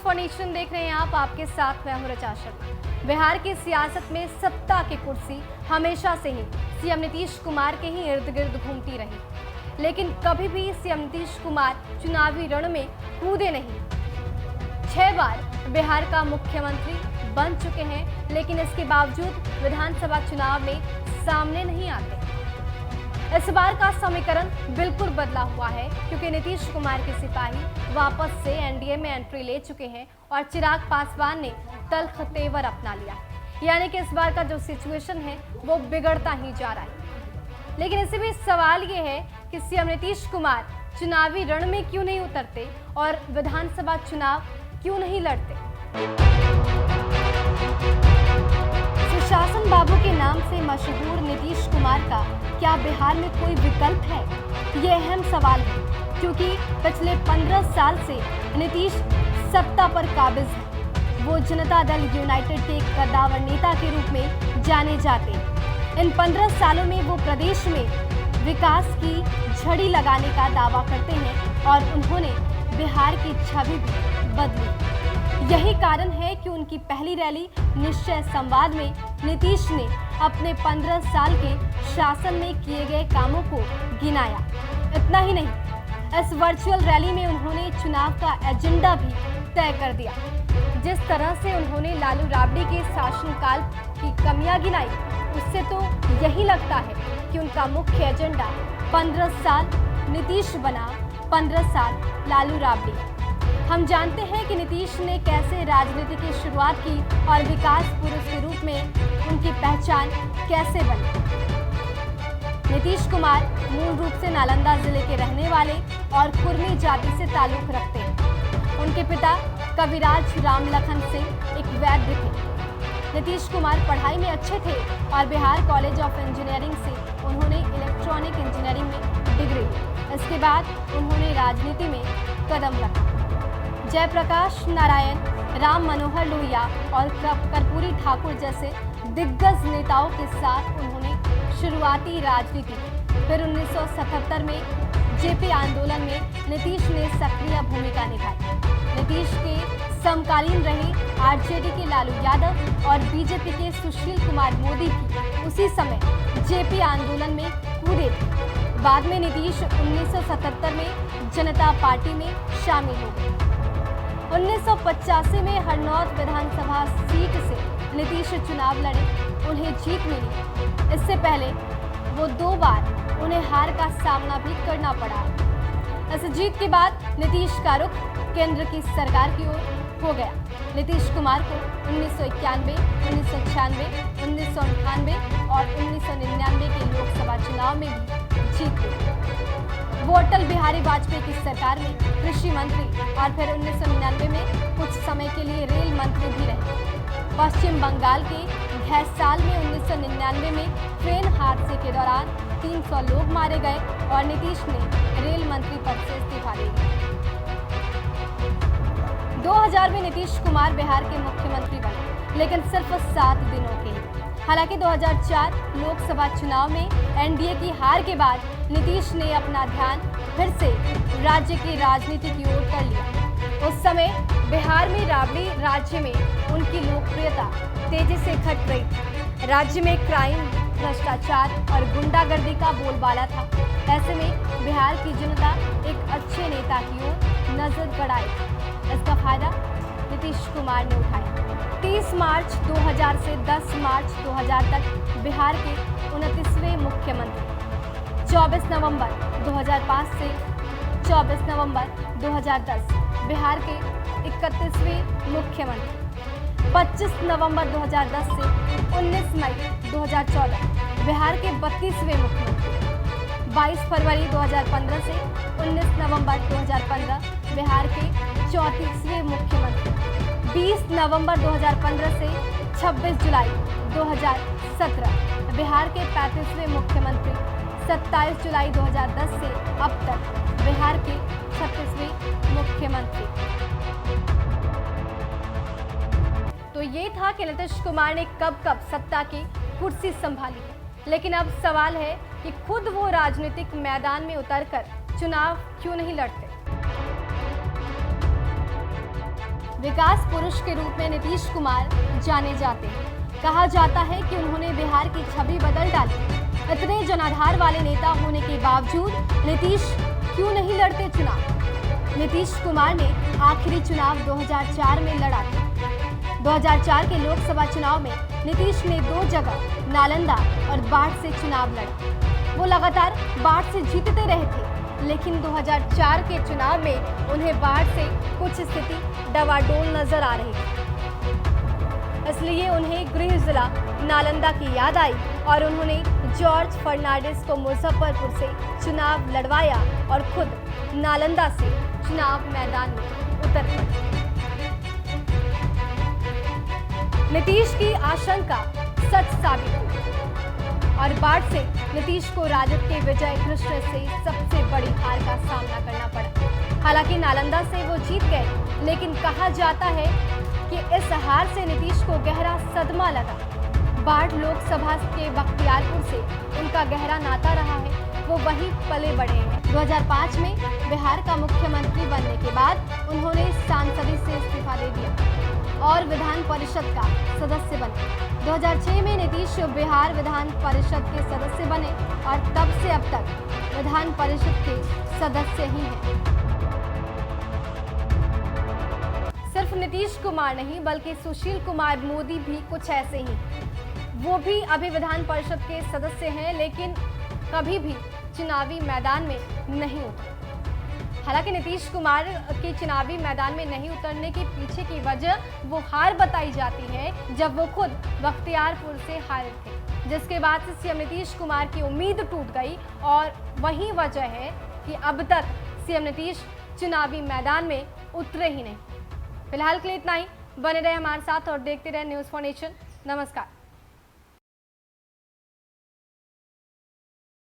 For nation देख रहे हैं आप, आपके साथ मैं हूं रचा शर्मा। बिहार की सियासत में सत्ता की कुर्सी हमेशा से ही सीएम नीतीश कुमार के ही इर्द गिर्द घूमती रही, लेकिन कभी भी सीएम नीतीश कुमार चुनावी रण में कूदे नहीं। 6 बार बिहार का मुख्यमंत्री बन चुके हैं, लेकिन इसके बावजूद विधानसभा चुनाव में सामने नहीं आते। इस बार का समीकरण बिल्कुल बदला हुआ है, क्योंकि नीतीश कुमार के सिपाही वापस से एनडीए में एंट्री ले चुके हैं और चिराग पासवान ने तल्ख तेवर अपना लिया। यानी कि इस बार का जो सिचुएशन है वो बिगड़ता ही जा रहा है। लेकिन इसी बीच सवाल ये है कि सीएम नीतीश कुमार चुनावी रण में क्यों नहीं उतरते और विधानसभा चुनाव क्यों नहीं लड़ते। सुशासन बाबू के नाम से मशहूर नीतीश कुमार का क्या बिहार में कोई विकल्प है? ये अहम सवाल है, क्योंकि पिछले 15 साल से नीतीश सत्ता पर काबिज है। वो जनता दल यूनाइटेड के कद्दावर नेता के रूप में जाने जाते हैं। इन 15 सालों में वो प्रदेश में विकास की झड़ी लगाने का दावा करते हैं और उन्होंने बिहार की छवि भी बदली। यही कारण है कि उनकी पहली रैली निश्चय संवाद में नीतीश ने अपने 15 साल के शासन में किए गए कामों को गिनाया। इतना ही नहीं, इस वर्चुअल रैली में उन्होंने चुनाव का एजेंडा भी तय कर दिया। जिस तरह से उन्होंने लालू राबड़ी के शासनकाल की कमियां गिनाई, उससे तो यही लगता है कि उनका मुख्य एजेंडा 15 साल नीतीश बना 15 साल लालू राबड़ी। हम जानते हैं कि नीतीश ने कैसे राजनीति की शुरुआत की और विकास पुरुष के रूप में उनकी पहचान कैसे बनी। नीतीश कुमार मूल रूप से नालंदा जिले के रहने वाले और कुर्मी जाति से ताल्लुक रखते हैं। उनके पिता कविराज राम लखन सिंह एक वैद्य थे। नीतीश कुमार पढ़ाई में अच्छे थे और बिहार कॉलेज ऑफ इंजीनियरिंग से उन्होंने इलेक्ट्रॉनिक इंजीनियरिंग में डिग्री ली। इसके बाद उन्होंने राजनीति में कदम रखा। जयप्रकाश नारायण, राम मनोहर लोहिया और कर्पूरी ठाकुर जैसे दिग्गज नेताओं के साथ उन्होंने शुरुआती राजनीति की। फिर 1977 में जेपी आंदोलन में नीतीश ने सक्रिय भूमिका निभाई। नीतीश के समकालीन रहे आरजेडी के लालू यादव और बीजेपी के सुशील कुमार मोदी भी उसी समय जेपी आंदोलन में कूदे थे। बाद में नीतीश 1977 में जनता पार्टी में शामिल हो गए। 1985 में हरनौत विधानसभा सीट से नीतीश चुनाव लड़े, उन्हें जीत मिली। इससे पहले वो 2 बार उन्हें हार का सामना भी करना पड़ा। इस जीत के बाद नीतीश का रुख केंद्र की सरकार की ओर हो गया। नीतीश कुमार को 1991, 1996, 1998 और 1999 के लोकसभा चुनाव में भी जीत मिली। वो अटल बिहारी वाजपेयी की सरकार में कृषि मंत्री और फिर 1999 में कुछ समय के लिए रेल मंत्री भी रहे। पश्चिम बंगाल के घैसाल में 1999 में ट्रेन हादसे के दौरान 300 लोग मारे गए और नीतीश ने रेल मंत्री पद से इस्तीफा दे दिया। 2000 में नीतीश कुमार बिहार के मुख्यमंत्री बने, लेकिन सिर्फ 7 दिनों के लिए। हालांकि 2004 लोकसभा चुनाव में एनडीए की हार के बाद नीतीश ने अपना ध्यान फिर से राज्य की राजनीति की ओर कर लिया। उस समय बिहार में राबड़ी राज्य में उनकी लोकप्रियता तेजी से घट रही थी। राज्य में क्राइम, भ्रष्टाचार और गुंडागर्दी का बोलबाला था। ऐसे में बिहार की जनता एक अच्छे नेता की ओर नजर गड़ाई। इसका फायदा नीतीश कुमार ने उठाया। 30 मार्च 2000 से 10 मार्च 2000 तक बिहार के 29वें मुख्यमंत्री, 24 नवंबर 2005 से 24 नवंबर 2010 बिहार के 31वें मुख्यमंत्री, 25 नवंबर 2010 से 19 मई 2014 बिहार के 32वें मुख्यमंत्री, 22 फरवरी 2015 से 19 नवंबर 2015 बिहार के 34वें मुख्यमंत्री, 20 नवंबर 2015 से 26 जुलाई 2017 बिहार के 35वें मुख्यमंत्री, 27 जुलाई 2010 से अब तक बिहार के 36वें मुख्यमंत्री। तो ये था कि नीतीश कुमार ने कब कब सत्ता की कुर्सी संभाली है, लेकिन अब सवाल है कि खुद वो राजनीतिक मैदान में उतरकर चुनाव क्यों नहीं लड़ते। विकास पुरुष के रूप में नीतीश कुमार जाने जाते हैं। कहा जाता है कि उन्होंने बिहार की छवि बदल डाली। इतने जनाधार वाले नेता होने के बावजूद नीतीश क्यों नहीं लड़ते चुनाव? नीतीश कुमार ने आखिरी चुनाव 2004 में लड़ा था। 2004 के लोकसभा चुनाव में नीतीश ने 2 जगह नालंदा और बाढ़ से चुनाव लड़ा। वो लगातार बाढ़ से जीतते रहे थे, लेकिन 2004 के चुनाव में उन्हें बाढ़ से कुछ स्थिति डवाडोल नजर आ रही थी। इसलिए उन्हें गृह जिला नालंदा की याद आई और उन्होंने जॉर्ज फर्नांडिस को मुजफ्फरपुर से चुनाव लड़वाया और खुद नालंदा से चुनाव मैदान में उतर पड़े। नीतीश की आशंका सच साबित हुई और बाढ़ से नीतीश को राजद के विजय कृष्ण से सबसे बड़ी हार का सामना करना पड़ा। हालांकि नालंदा से वो जीत गए, लेकिन कहा जाता है कि इस हार से नीतीश को गहरा सदमा लगा। बाढ़ लोकसभा के बख्तियारपुर से उनका गहरा नाता रहा है, वो वहीं पले बढ़े हैं। 2005 में बिहार का मुख्यमंत्री बनने के बाद उन्होंने सांसदी से इस्तीफा दे दिया और विधान परिषद का सदस्य बने। 2006 में नीतीश बिहार विधान परिषद के सदस्य बने और तब से अब तक विधान परिषद के सदस्य ही हैं। सिर्फ नीतीश कुमार नहीं, बल्कि सुशील कुमार मोदी भी कुछ ऐसे ही। वो भी अभी विधान परिषद के सदस्य हैं, लेकिन कभी भी चुनावी मैदान में नहीं उतरे। हालांकि नीतीश कुमार के चुनावी मैदान में नहीं उतरने के पीछे की वजह वो हार बताई जाती है, जब वो खुद बख्तियारपुर से हारे थे, जिसके बाद से सीएम नीतीश कुमार की उम्मीद टूट गई और वही वजह है कि अब तक सीएम नीतीश चुनावी मैदान में उतरे ही नहीं। फिलहाल के लिए इतना ही। बने रहे हमारे साथ और देखते रहे न्यूज़ फॉर नेशन। नमस्कार।